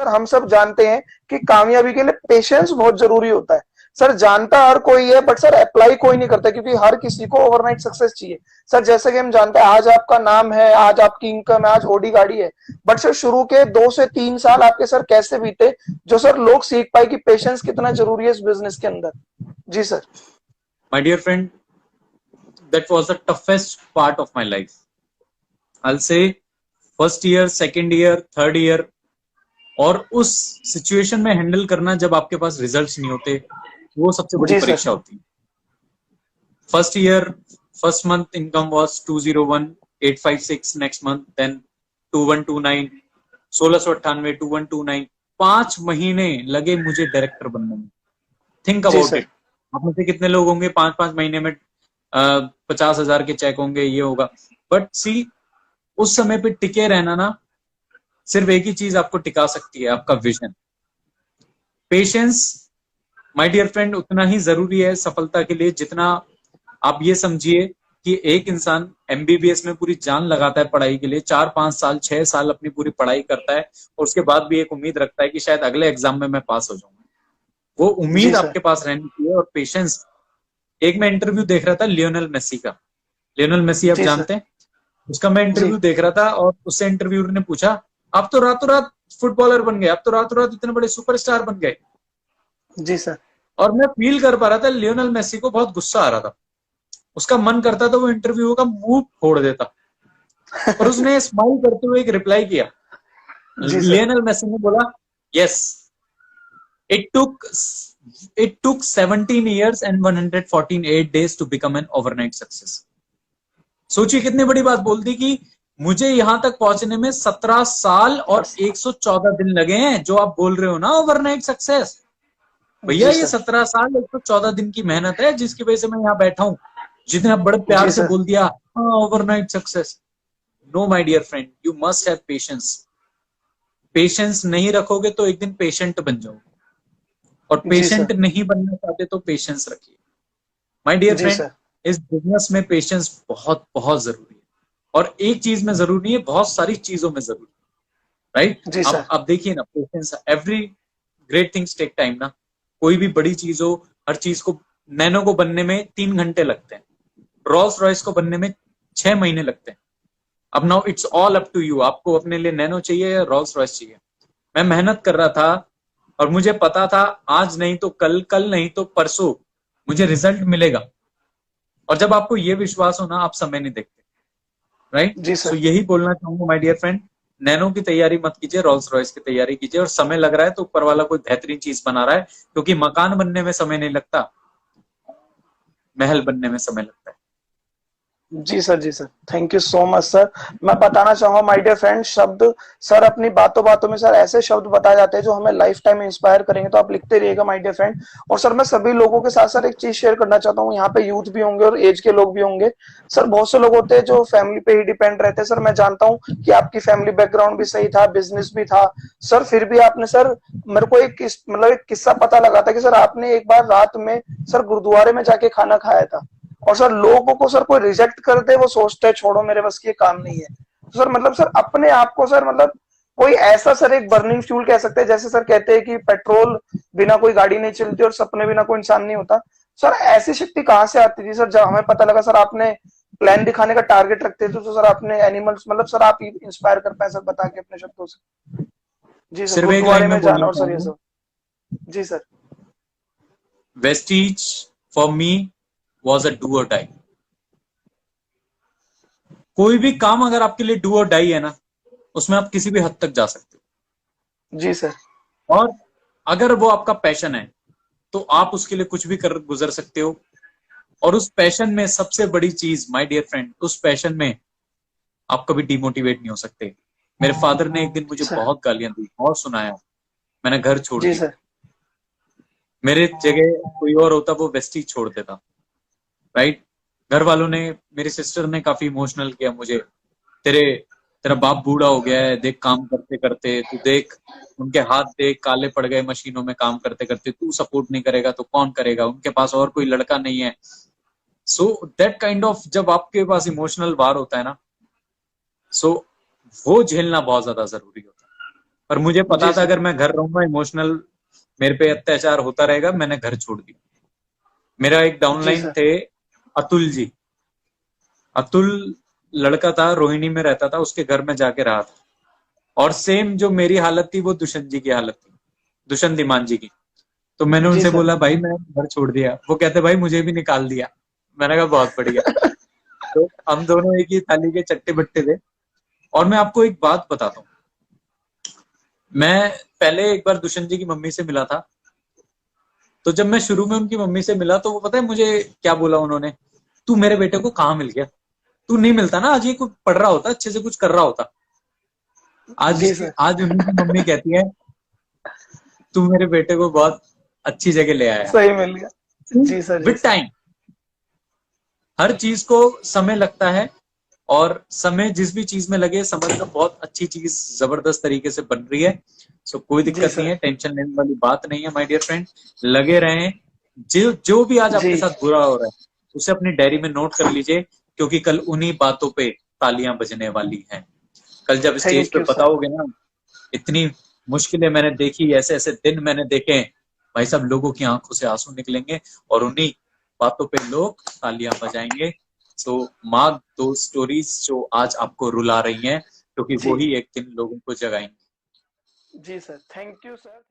Sir हम सब जानते हैं कि कामयाबी के लिए पेशेंस बहुत जरूरी होता है। सर जानता हर कोई है, बट सर अप्लाई कोई नहीं करता, क्योंकि हर किसी को ओवरनाइट सक्सेस चाहिए। सर जैसे कि हम जानते हैं, आज आपका नाम है, आज आपकी इनकम है, आज ओडी गाड़ी है, बट सर शुरू के 2 से 3 साल आपके सर कैसे बीते, जो सर लोग सीख पाए कि पेशेंस कितना जरूरी है इस बिजनेस के अंदर। जी sir. My dear friend, that was the toughest part of my life. I'll say first year, second year, third year, और उस सिचुएशन में हैंडल करना जब आपके पास रिजल्ट्स नहीं होते, वो सबसे बड़ी जी परीक्षा सर। होती है। First year, first month income was 201,856, next month then 2129, 1698, 2129। 5 महीने लगे मुझे डायरेक्टर बनने में। थिंक जी अबाउट सर। इट। आप में से कितने लोग होंगे 5-5 महीने में 50,000 के चेक होंगे, ये होगा। बट सी, उस समय पे टिके रहना ना, सिर्फ एक ही चीज आपको टिका सकती है, आपका vision. Patience my dear friend उतना ही जरूरी है सफलता के लिए, जितना आप ये समझिए कि एक इंसान एमबीबीएस में पूरी जान लगाता है पढ़ाई के लिए, 4-5 साल 6 साल अपनी पूरी पढ़ाई करता है, और उसके बाद भी एक उम्मीद रखता है कि शायद अगले एग्जाम में मैं पास हो जाऊंगा। वो जी उम्मीद सर। आपके पास रहनी चाहिए, और पेशेंस। एक मैं इंटरव्यू देख रहा था लियोनेल मेसी का। लियोनेल मेसी आप जी सर। जानते हैं, उसका मैं जी। इंटरव्यू देख रहा था, और उससे इंटरव्यूअर ने पूछा, आप तो रातों रात फुटबॉलर बन गए, आप तो रातों रात इतने बड़े सुपरस्टार बन गए। जी सर। और मैं फील कर पा रहा था लियोनेल मेसी को बहुत गुस्सा आ रहा था। उसका मन करता था वो इंटरव्यू का मुंह फोड़ देता, पर उसने स्माइल करते हुए एक रिप्लाई किया। जी सर। लियोनेल मेसी ने बोला, yes, it took it took 17 years and 148 days to become an overnight success। सोचिए कितनी बड़ी बात बोल दी कि मुझे यहां तक पहुंचने में 17 साल और 114 दिन लगे हैं। जो आप बोल रहे हो ना ओवरनाइट सक्सेस, भैया जी ये सर। 17 साल 114 दिन की मेहनत है, जिसकी वजह से मैं यहाँ बैठा हूं। जितने आप बड़े प्यार जी से सर। बोल दिया overnight success. No my dear friend, you must have patience. Patience नहीं रखोगे तो एक दिन पेशेंट बन जाओगे, और जी सर। पेशेंट नहीं बनना चाहते तो पेशेंस रखिए। माय डियर जी फ्रेंड, सर। इस बिजनेस में पेशेंस बहुत बहुत जरूरी है, और एक चीज में जरूरी है, बहुत सारी चीजों में जरूरी है। राइट? जी सर। अब देखिए ना, patience, every great things take time ना। कोई भी बड़ी चीज हो, हर चीज को, नैनो को बनने में 3 घंटे लगते हैं, रोल्स रॉयस को बनने में 6 महीने लगते हैं। अब now it's all up to you, आपको अपने लिए नैनो चाहिए या रोल्स रॉयस चाहिए। मैं मेहनत कर रहा था, और मुझे पता था आज नहीं तो कल, कल नहीं तो परसों मुझे रिजल्ट मिलेगा। और जब आपको ये विश्वास हो ना, आप समय नहीं देखते। राइट? जी सो सर। यही बोलना चाहूंगा माय डियर फ्रेंड, नैनो की तैयारी मत कीजिए, रोल्स रॉयस की तैयारी कीजिए। और समय लग रहा है तो ऊपर वाला कोई बेहतरीन चीज बना रहा है, क्योंकि मकान बनने में समय नहीं लगता, महल बनने में समय लगता है। जी सर। जी sir. Thank you so much sir. मैं बताना चाहूंगा माय डियर फ्रेंड, शब्द सर अपनी बातों बातों में सर ऐसे शब्द बताए जाते हैं जो हमें लाइफ टाइम इंस्पायर करेंगे, तो आप लिखते रहिएगा माय डियर फ्रेंड। और सर मैं सभी लोगों के साथ सर एक चीज शेयर करना चाहता हूँ, यहाँ पे यूथ भी होंगे और एज के लोग भी होंगे। सर बहुत से लोग होते हैं जो फैमिली पे ही डिपेंड रहते हैं। सर मैं जानता हूँ कि आपकी फैमिली बैकग्राउंड भी सही था, बिजनेस भी था सर, फिर भी आपने सर, मेरे को एक मतलब एक किस्सा पता लगा था कि सर आपने एक बार रात में सर गुरुद्वारे में जाके खाना खाया था। और सर लोगों को सर कोई रिजेक्ट कर दे, वो सोचते हैं छोड़ो मेरे बस की ये काम नहीं है। तो सर मतलब सर अपने आप को सर मतलब कोई ऐसा सर एक बर्निंग फ्यूल कह सकते हैं, जैसे सर कहते हैं कि पेट्रोल बिना कोई गाड़ी नहीं चलती और सपने बिना कोई इंसान नहीं होता। सर ऐसी शक्ति कहाँ से आती थी सर, जब हमें पता लगा सर आपने प्लान दिखाने का टारगेट रखते थे, तो सर आपने एनिमल्स मतलब सर आप इंस्पायर कर पाए सर, बता के अपने शब्दों से। जी सर, सिर्फ एक लाइन गुरुद्वारे में में जाना बोलना और सर ये चाहूंगा, सब। जी sir. Vestige for me was a do or die. कोई भी काम अगर आपके लिए डू और डाई है ना, उसमें आप किसी भी हद तक जा सकते जी सर। हो। और अगर वो आपका पैशन है, तो आप उसके लिए कुछ भी कर गुजर सकते हो। और उस पैशन में सबसे बड़ी चीज माय डियर फ्रेंड, उस पैशन में आप कभी डिमोटिवेट नहीं हो सकते। मेरे फादर ने एक दिन मुझे सर। बहुत गालियां दी, बहुत सुनाया, मैंने घर छोड़ जी दिया। सर। मेरे जगह कोई और होता, वो वेस्टीज छोड़ देता। राइट? घर वालों ने, मेरी सिस्टर ने काफी इमोशनल किया मुझे। तेरे तेरा बाप बूढ़ा हो गया है, देख काम करते करते, तू देख उनके हाथ देख काले पड़ गए मशीनों में काम करते करते, तू सपोर्ट नहीं करेगा तो कौन करेगा, उनके पास और कोई लड़का नहीं है। सो दैट काइंड ऑफ, जब आपके पास इमोशनल वार होता है ना, सो वो झेलना बहुत ज्यादा जरूरी होता है। पर मुझे पता जी था सर। अगर मैं घर रहूंगा इमोशनल मेरे पे अत्याचार होता रहेगा, मैंने घर छोड़ दिया। मेरा एक जी डाउनलाइन सर। थे अतुल जी। अतुल लड़का था, रोहिणी में रहता था, उसके घर में जाके रहा था। और सेम जो मेरी हालत थी वो दुष्यंत जी की हालत थी, दुष्यंत धीमान जी की। तो मैंने जी उनसे सर। बोला भाई मैं घर छोड़ दिया। वो कहते भाई मुझे भी निकाल दिया। मैंने कहा बहुत बढ़िया। तो हम दोनों एक ही थाली के चट्टे बट्टे थे। और मैं आपको एक बात बताता हूँ, मैं पहले एक बार दुष्यंत जी की मम्मी से मिला था। तो जब मैं शुरू में उनकी मम्मी से मिला तो वो पता है मुझे क्या बोला उन्होंने, तू मेरे बेटे को कहाँ मिल गया, तू नहीं मिलता ना, आज ये कुछ पढ़ रहा होता, अच्छे से कुछ कर रहा होता। जी सर। आज उन्हीं की मम्मी कहती है तू मेरे बेटे को बहुत अच्छी जगह ले आया। सही मिल गया। जी सर। जी विद सर। टाइम हर चीज को समय लगता है। और समय जिस भी चीज में लगे, समझ लो बहुत अच्छी चीज जबरदस्त तरीके से बन रही है। सो कोई जी दिक्कत नहीं सर। है, टेंशन लेने वाली बात नहीं है माय डियर फ्रेंड। लगे रहें। जो जो भी आज जी। आपके साथ बुरा हो रहा है उसे अपनी डायरी में नोट कर लीजिए, क्योंकि कल उन्हीं बातों पे तालियां बजने वाली हैं। कल जब स्टेज थैंक पे यू सर। बताओगे ना, इतनी मुश्किलें मैंने देखी, ऐसे ऐसे दिन मैंने देखे, भाई साहब लोगों की आंखों से आंसू निकलेंगे और उन्हीं बातों पे लोग तालियां बजाएंगे। सो मार्क दो स्टोरीज जो आज आपको रुला रही हैं, क्योंकि वो जी। ही एक दिन लोगों को जगाएंगे। जी सर। Thank you sir.